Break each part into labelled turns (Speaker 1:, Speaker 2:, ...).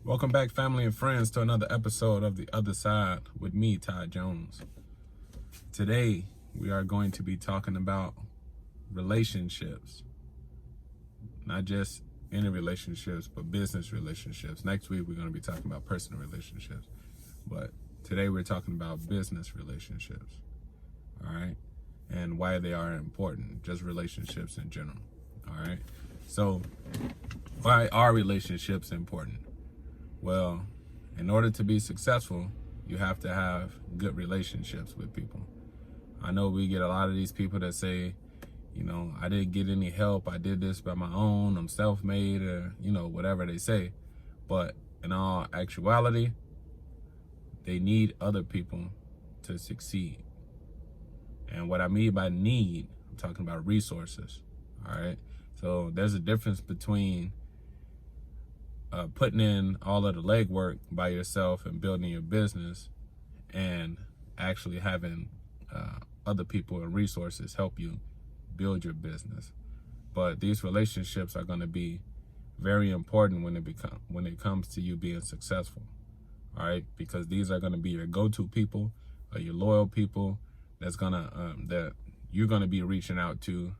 Speaker 1: Welcome back, family and friends, to another episode of The Other Side with me, Todd Jones. Today, we are going to be talking about relationships. Not just any relationships, but business relationships. Next week, we're going to be talking about personal relationships. But today, we're talking about business relationships. All right? And why they are important, just relationships in general. All right? So, why are relationships important? Well, in order to be successful, you have to have good relationships with people. I know we get a lot of these people that say, I didn't get any help. I did this by my own. I'm self-made, or, whatever they say. But in all actuality, they need other people to succeed. And what I mean by need, I'm talking about resources. All right. So there's a difference between putting in all of the legwork by yourself and building your business, and actually having other people and resources help you build your business. But these relationships are going to be very important when it comes to you being successful. All right, because these are going to be your go-to people, or your loyal people that you're going to be reaching out to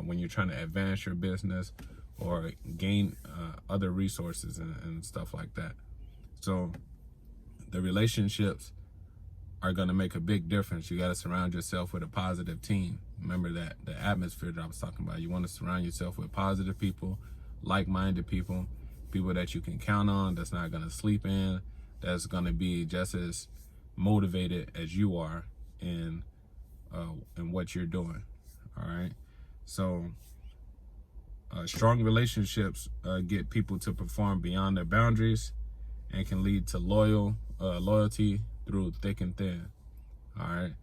Speaker 1: when you're trying to advance your business or gain other resources and stuff like that. So the relationships are going to make a big difference. You got to surround yourself with a positive team. Remember that the atmosphere that I was talking about. You want to surround yourself with positive people, like-minded people, people that you can count on, that's not going to sleep in, that's going to be just as motivated as you are in what you're doing. All right. So strong relationships get people to perform beyond their boundaries and can lead to loyalty through thick and thin. All right.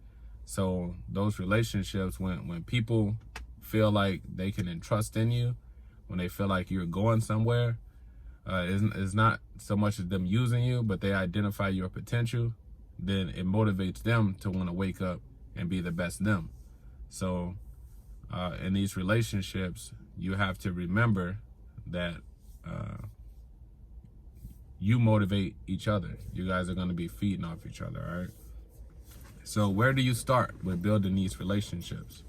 Speaker 1: So those relationships, when people feel like they can entrust in you, when they feel like you're going somewhere, it's not so much as them using you, but they identify your potential, then it motivates them to want to wake up and be the best them. So in these relationships, you have to remember that you motivate each other. You guys are going to be feeding off each other, all right? So where do you start with building these relationships?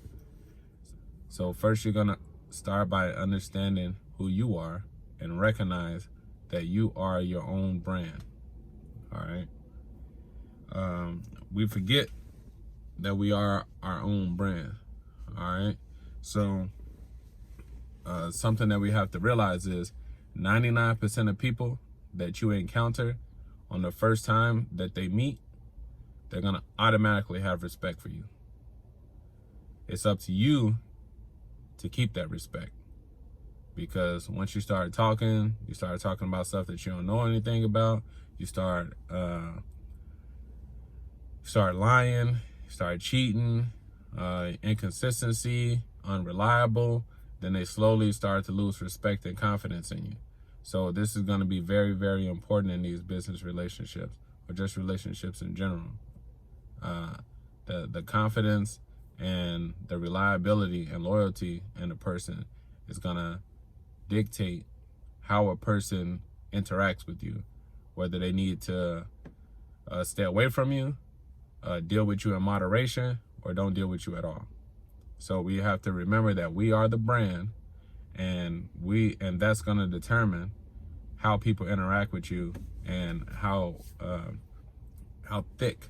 Speaker 1: So first, you're going to start by understanding who you are and recognize that you are your own brand, all right? We forget that we are our own brand, all right? So something that we have to realize is 99% of people that you encounter on the first time that they meet, they're going to automatically have respect for you. It's up to you to keep that respect, because once you start talking about stuff that you don't know anything about, you start lying, you start cheating, inconsistency, unreliable, then they slowly start to lose respect and confidence in you. So this is going to be very, very important in these business relationships, or just relationships in general. The confidence and the reliability and loyalty in a person is going to dictate how a person interacts with you, whether they need to stay away from you, deal with you in moderation, or don't deal with you at all. So we have to remember that we are the brand, and that's going to determine how people interact with you and how thick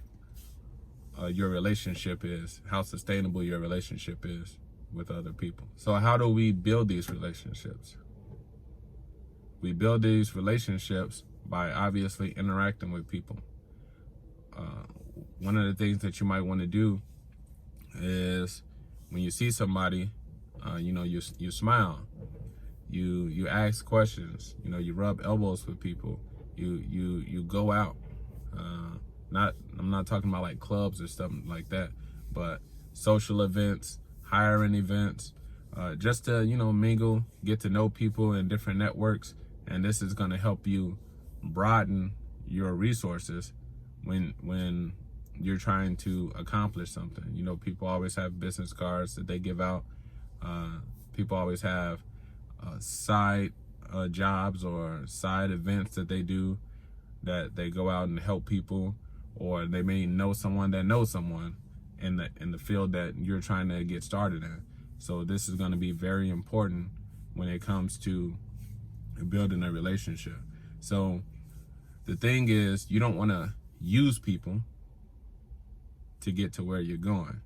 Speaker 1: your relationship is, how sustainable your relationship is with other people. So how do we build these relationships? We build these relationships by obviously interacting with people. One of the things that you might want to do is, when you see somebody, you smile, you ask questions, you rub elbows with people, you go out. I'm not talking about like clubs or something like that, but social events, hiring events, just to mingle, get to know people in different networks, and this is going to help you broaden your resources when you're trying to accomplish something. People always have business cards that they give out. People always have side jobs or side events that they do, that they go out and help people, or they may know someone that knows someone in the field that you're trying to get started in. So this is going to be very important when it comes to building a relationship. So the thing is, you don't want to use people to get to where you're going.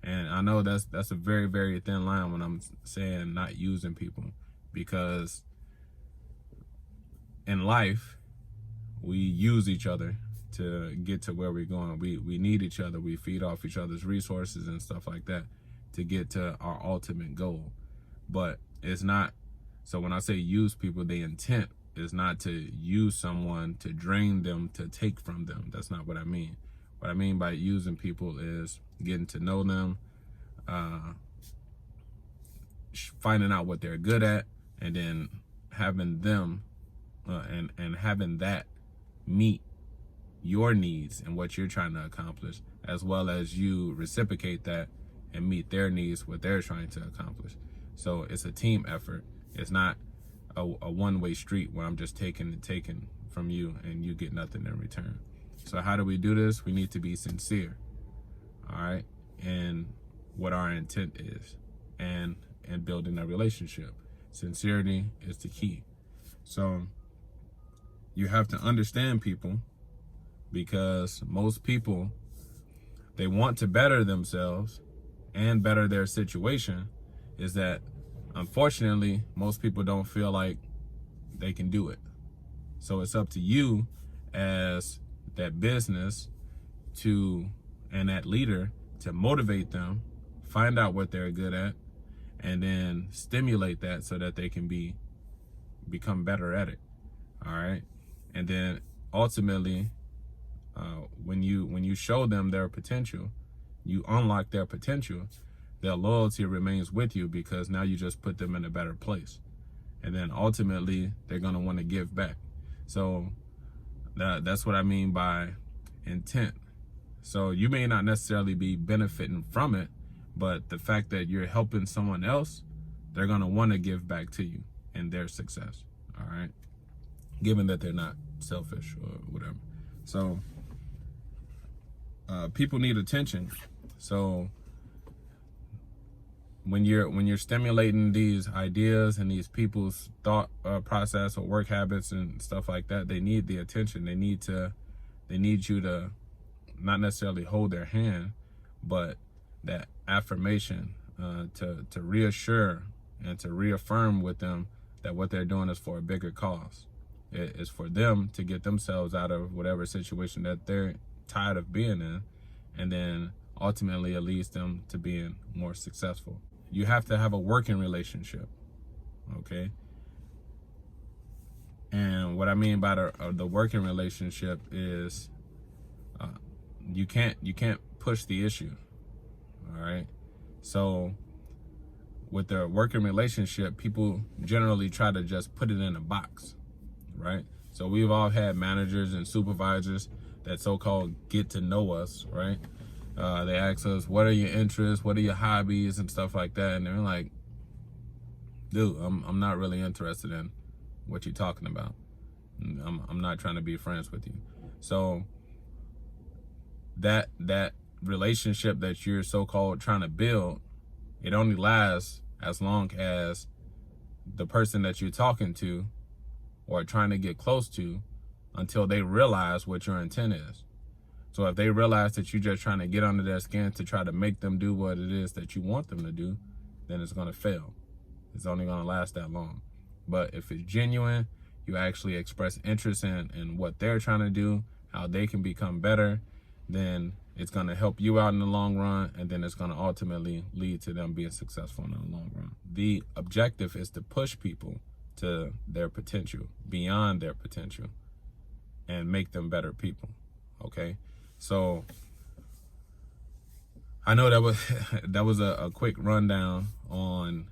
Speaker 1: And I know that's a very, very thin line when I'm saying not using people, because in life, we use each other to get to where we're going. We need each other. We feed off each other's resources and stuff like that to get to our ultimate goal. But it's not, so when I say use people, the intent is not to use someone to drain them, to take from them. That's not what I mean. What I mean by using people is getting to know them, finding out what they're good at, and then having them and having that meet your needs and what you're trying to accomplish, as well as you reciprocate that and meet their needs, what they're trying to accomplish. So it's a team effort. It's not a one-way street where I'm just taking from you and you get nothing in return. So how do we do this? We need to be sincere, all right, and what our intent is, and building a relationship. Sincerity is the key. So you have to understand people, because most people, they want to better themselves and better their situation. Is that, unfortunately, most people don't feel like they can do it. So it's up to you as that business and that leader to motivate them, find out what they're good at, and then stimulate that so that they can become better at it. All right. And then ultimately, when you show them their potential, you unlock their potential, their loyalty remains with you, because now you just put them in a better place. And then ultimately, they're going to want to give back. So that's what I mean by intent. So you may not necessarily be benefiting from it, but the fact that you're helping someone else, they're going to want to give back to you in their success. All right. Given that they're not selfish or whatever. So people need attention. So when you're stimulating these ideas and these people's thought process or work habits and stuff like that, they need the attention. They need you to not necessarily hold their hand, but that affirmation to reassure and to reaffirm with them that what they're doing is for a bigger cause. It is for them to get themselves out of whatever situation that they're tired of being in, and then ultimately it leads them to being more successful. You have to have a working relationship, okay? And what I mean by the working relationship is you can't push the issue, all right? So with the working relationship, people generally try to just put it in a box, right? So we've all had managers and supervisors that so-called get to know us, right? They ask us, what are your interests? What are your hobbies and stuff like that? And they're like, dude, I'm not really interested in what you're talking about. I'm not trying to be friends with you. So that relationship that you're so-called trying to build, it only lasts as long as the person that you're talking to or trying to get close to, until they realize what your intent is. So if they realize that you're just trying to get under their skin to try to make them do what it is that you want them to do, then it's going to fail. It's only going to last that long. But if it's genuine, you actually express interest in what they're trying to do, how they can become better, then it's going to help you out in the long run, and then it's going to ultimately lead to them being successful in the long run. The objective is to push people to their potential, beyond their potential, and make them better people, okay? So I know that was a quick rundown on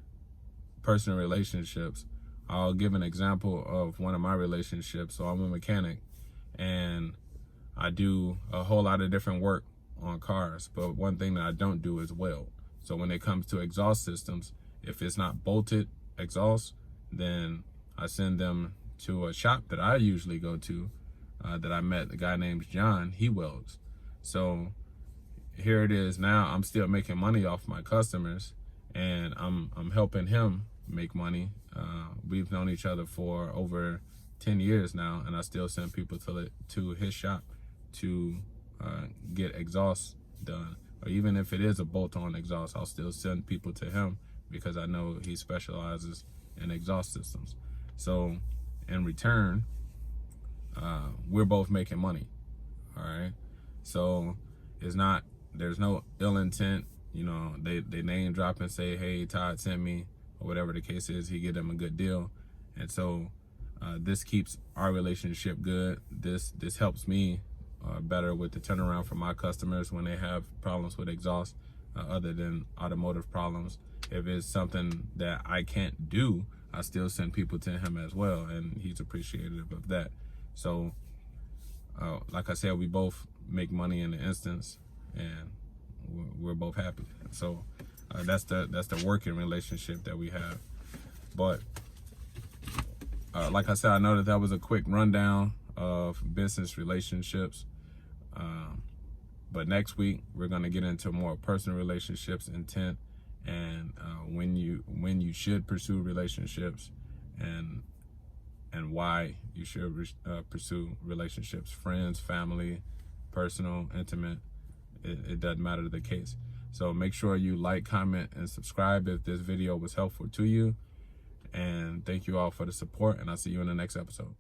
Speaker 1: personal relationships. I'll give an example of one of my relationships. So I'm a mechanic, and I do a whole lot of different work on cars, but one thing that I don't do is weld. So when it comes to exhaust systems, if it's not bolted exhaust, then I send them to a shop that I usually go to, that I met. The guy named John. He welds. So here it is now. I'm still making money off my customers, and I'm helping him make money. We've known each other for over 10 years now, and I still send people to his shop to get exhaust done. Or even if it is a bolt-on exhaust, I'll still send people to him because I know he specializes in exhaust systems. So in return, we're both making money. All right. So there's no ill intent. You know, they name drop and say, hey, Todd sent me, or whatever the case is. He get them a good deal. And so this keeps our relationship good. This helps me better with the turnaround for my customers when they have problems with exhaust, other than automotive problems. If it's something that I can't do, I still send people to him as well, and he's appreciative of that. So like I said, we both make money in the instance, and we're both happy. So that's the working relationship that we have. But like I said, I know that was a quick rundown of business relationships. But next week we're gonna get into more personal relationships, intent, and when you should pursue relationships, and why you should pursue relationships, friends, family, personal, intimate. It doesn't matter the case. So make sure you like, comment, and subscribe if this video was helpful to you. And thank you all for the support, and I'll see you in the next episode.